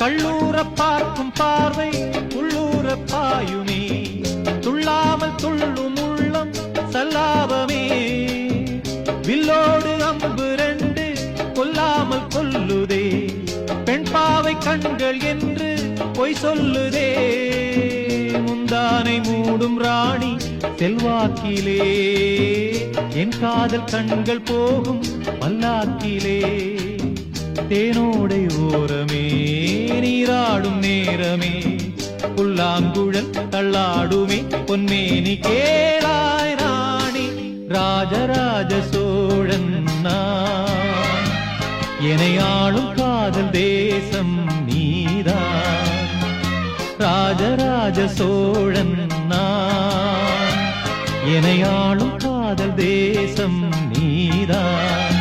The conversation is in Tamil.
பள்ளூர பார்க்கும் பார்வை உள்ளூர பாயுமே, துள்ளாமல் துள்ளும் உள்ளம் சல்லாபமே. வில்லோடு அம்பு ரெண்டு கொல்லாமல் கொல்லுதே, பெண் பாவை கண்கள் என்று பொய் சொல்லுதே. முந்தானை மூடும் ராணி செல்வாக்கிலே, என் காதல் கண்கள் போகும் பல்லாக்கிலே. தேனோடை ஓரமே நீராடும் நேரமே, புல்லாங்குழல் தள்ளாடுமே பொன்மேனி கேளாய் ராணி. ராஜராஜ சோழன் நான், என்னை ஆளும் காதல் தேசம் நீதான். ராஜராஜ சோழன் நான், என்னை ஆளும் காதல் தேசம் நீதான்.